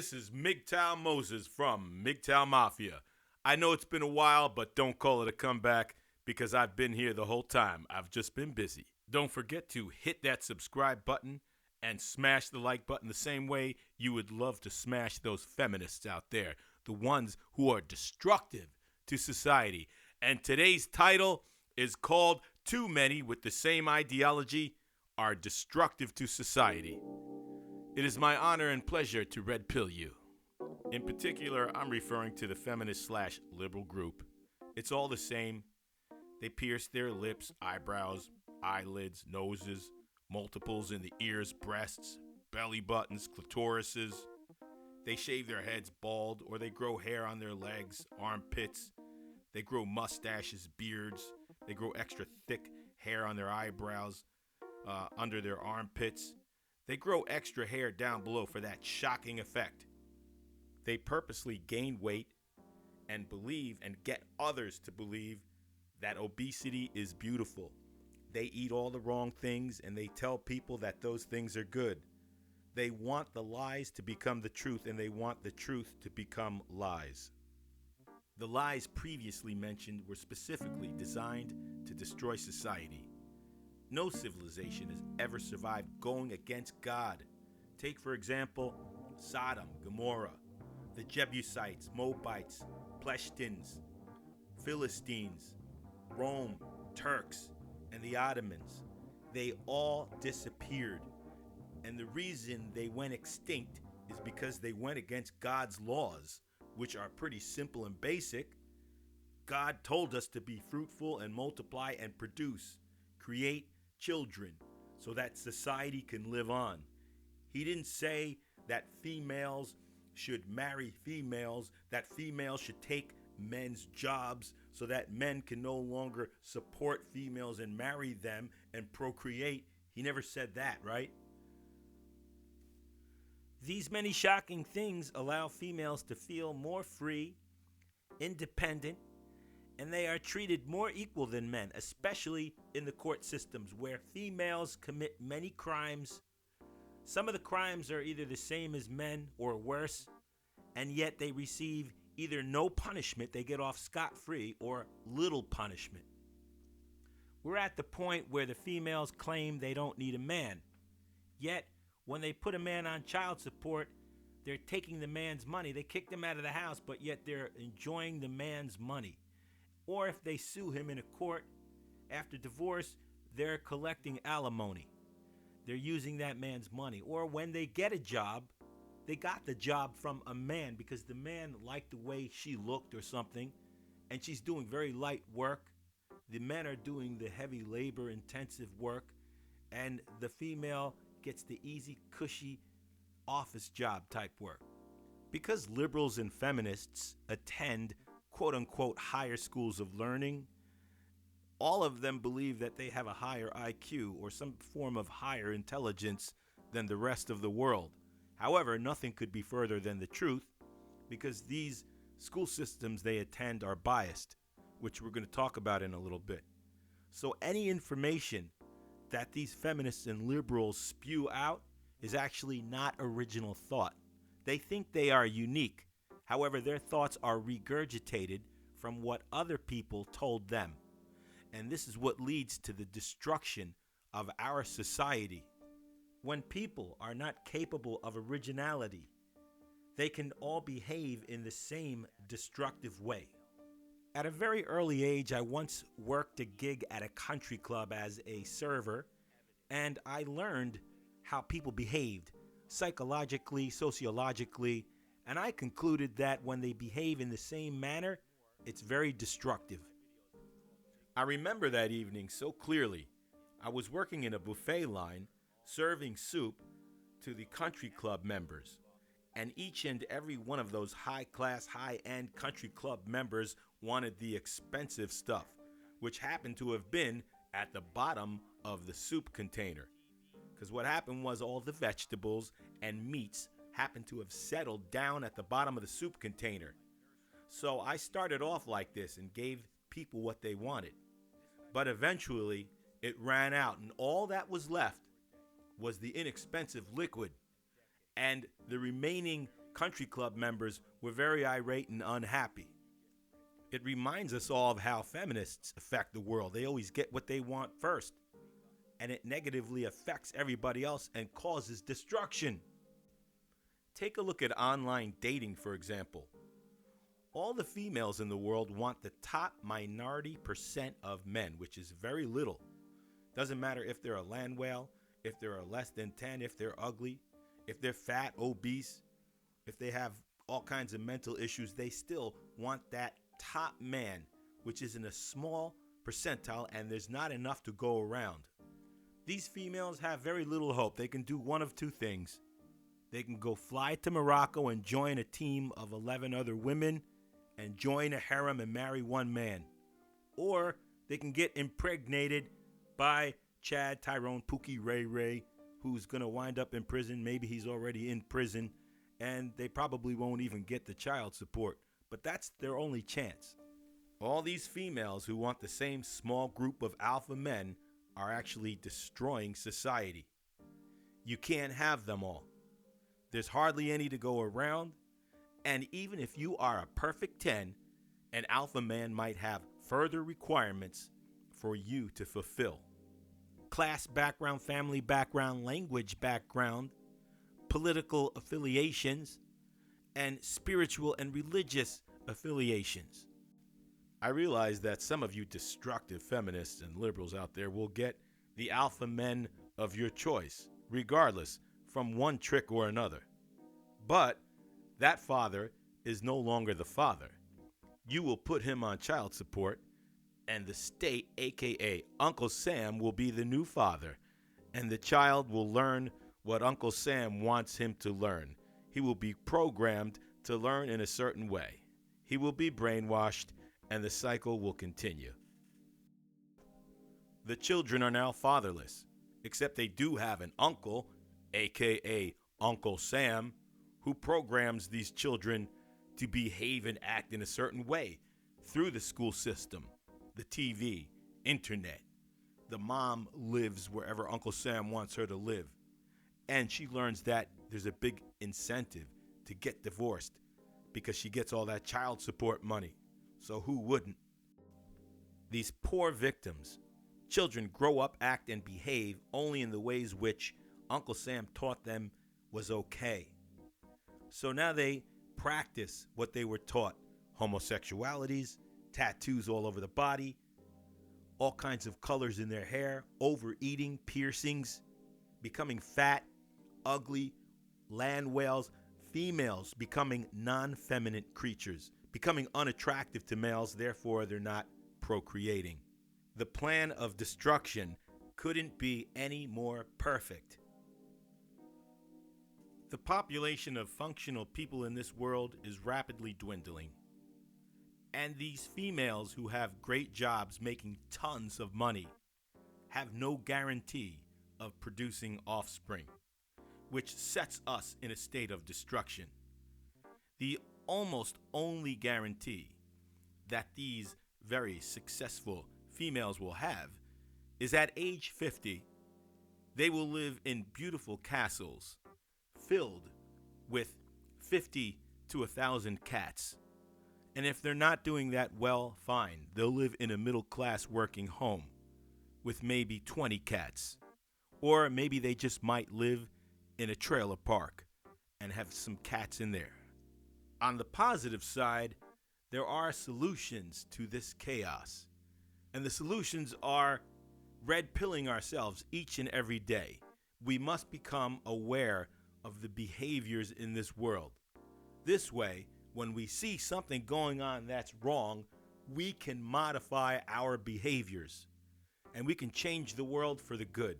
This is MGTOW Moses from MGTOW Mafia. I know it's been a while, but don't call it a comeback because I've been here the whole time. I've just been busy. Don't forget to hit that subscribe button and smash the like button the same way you would love to smash those feminists out there, the ones who are destructive to society. And today's title is called Too Many with the Same Ideology Are Destructive to Society. It is my honor and pleasure to red pill you. In particular, I'm referring to the feminist/liberal group. It's all the same. They pierce their lips, eyebrows, eyelids, noses, multiples in the ears, breasts, belly buttons, clitorises. They shave their heads bald, or they grow hair on their legs, armpits. They grow mustaches, beards. They grow extra thick hair on their eyebrows, under their armpits. They grow extra hair down below for that shocking effect. They purposely gain weight and believe and get others to believe that obesity is beautiful. They eat all the wrong things and they tell people that those things are good. They want the lies to become the truth and they want the truth to become lies. The lies previously mentioned were specifically designed to destroy society. No civilization has ever survived going against God. Take, for example, Sodom, Gomorrah, the Jebusites, Moabites, Pleshtins, Philistines, Rome, Turks, and the Ottomans. They all disappeared. And the reason they went extinct is because they went against God's laws, which are pretty simple and basic. God told us to be fruitful and multiply and produce, create children, so that society can live on. He didn't say that females should marry females, that females should take men's jobs so that men can no longer support females and marry them and procreate. He never said that, right? These many shocking things allow females to feel more free, independent, and they are treated more equal than men, especially in the court systems where females commit many crimes. Some of the crimes are either the same as men or worse, and yet they receive either no punishment, they get off scot-free, or little punishment. We're at the point where the females claim they don't need a man. Yet, when they put a man on child support, they're taking the man's money. They kick him out of the house, but yet they're enjoying the man's money. Or if they sue him in a court after divorce, they're collecting alimony. They're using that man's money. Or when they get a job, they got the job from a man because the man liked the way she looked or something, and she's doing very light work. The men are doing the heavy labor-intensive work, and the female gets the easy, cushy office job type work. Because liberals and feminists attend quote-unquote higher schools of learning, all of them believe that they have a higher IQ or some form of higher intelligence than the rest of the world. However, nothing could be further than the truth because these school systems they attend are biased, which we're going to talk about in a little bit. So any information that these feminists and liberals spew out is actually not original thought. They think they are unique. However, their thoughts are regurgitated from what other people told them. And this is what leads to the destruction of our society. When people are not capable of originality, they can all behave in the same destructive way. At a very early age, I once worked a gig at a country club as a server, and I learned how people behaved psychologically, sociologically, and I concluded that when they behave in the same manner, it's very destructive. I remember that evening so clearly. I was working in a buffet line, serving soup to the country club members. And each and every one of those high-class, high-end country club members wanted the expensive stuff, which happened to have been at the bottom of the soup container. Because what happened was all the vegetables and meats happened to have settled down at the bottom of the soup container. So I started off like this and gave people what they wanted. But eventually, it ran out, and all that was left was the inexpensive liquid. And the remaining country club members were very irate and unhappy. It reminds us all of how feminists affect the world. They always get what they want first, and it negatively affects everybody else and causes destruction. Take a look at online dating, for example. All the females in the world want the top minority percent of men, which is very little. Doesn't matter if they're a land whale, if they're a less than 10, if they're ugly, if they're fat, obese, if they have all kinds of mental issues, they still want that top man, which is in a small percentile, and there's not enough to go around. These females have very little hope. They can do one of two things. They can go fly to Morocco and join a team of 11 other women and join a harem and marry one man. Or they can get impregnated by Chad, Tyrone, Pookie, Ray Ray, who's going to wind up in prison. Maybe he's already in prison, and they probably won't even get the child support. But that's their only chance. All these females who want the same small group of alpha men are actually destroying society. You can't have them all. There's hardly any to go around, and even if you are a perfect 10, an alpha man might have further requirements for you to fulfill. Class background, family background, language background, political affiliations, and spiritual and religious affiliations. I realize that some of you destructive feminists and liberals out there will get the alpha men of your choice, regardless, from one trick or another. But that father is no longer the father. You will put him on child support, and the state, aka Uncle Sam, will be the new father, and the child will learn what Uncle Sam wants him to learn. He will be programmed to learn in a certain way. He will be brainwashed, and the cycle will continue. The children are now fatherless, except they do have an uncle, aka Uncle Sam, who programs these children to behave and act in a certain way through the school system, the TV, internet. The mom lives wherever Uncle Sam wants her to live, and she learns that there's a big incentive to get divorced because she gets all that child support money. So who wouldn't? These poor victims, children grow up, act, and behave only in the ways which Uncle Sam taught them was okay. So now they practice what they were taught: homosexualities, tattoos all over the body, all kinds of colors in their hair, overeating, piercings, becoming fat, ugly, land whales, females becoming non-feminine creatures, becoming unattractive to males, therefore they're not procreating. The plan of destruction couldn't be any more perfect. The population of functional people in this world is rapidly dwindling. And these females who have great jobs making tons of money have no guarantee of producing offspring, which sets us in a state of destruction. The almost only guarantee that these very successful females will have is at age 50, they will live in beautiful castles filled with 50 to 1,000 cats. And if they're not doing that well, fine. They'll live in a middle-class working home with maybe 20 cats. Or maybe they just might live in a trailer park and have some cats in there. On the positive side, there are solutions to this chaos. And the solutions are red-pilling ourselves each and every day. We must become aware of the behaviors in this world. This way, when we see something going on that's wrong, we can modify our behaviors and we can change the world for the good.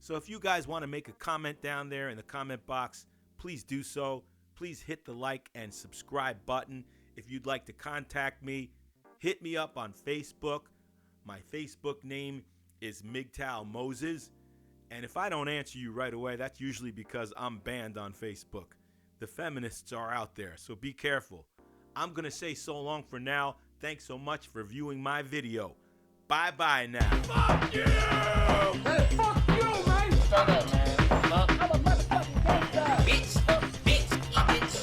So if you guys want to make a comment down there in the comment box, please do so. Please hit the like and subscribe button. If you'd like to contact me, hit me up on Facebook. My Facebook name is MGTOW Moses. And if I don't answer you right away, that's usually because I'm banned on Facebook. The feminists are out there, so be careful. I'm going to say so long for now. Thanks so much for viewing my video. Bye-bye now. Fuck you! Hey, fuck you, man! Shut up, man. I'm a motherfucking gangster! Bitch, bitch, bitch.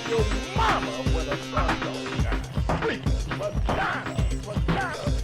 your mama when the sun don't shine. Freaking vagina, vagina.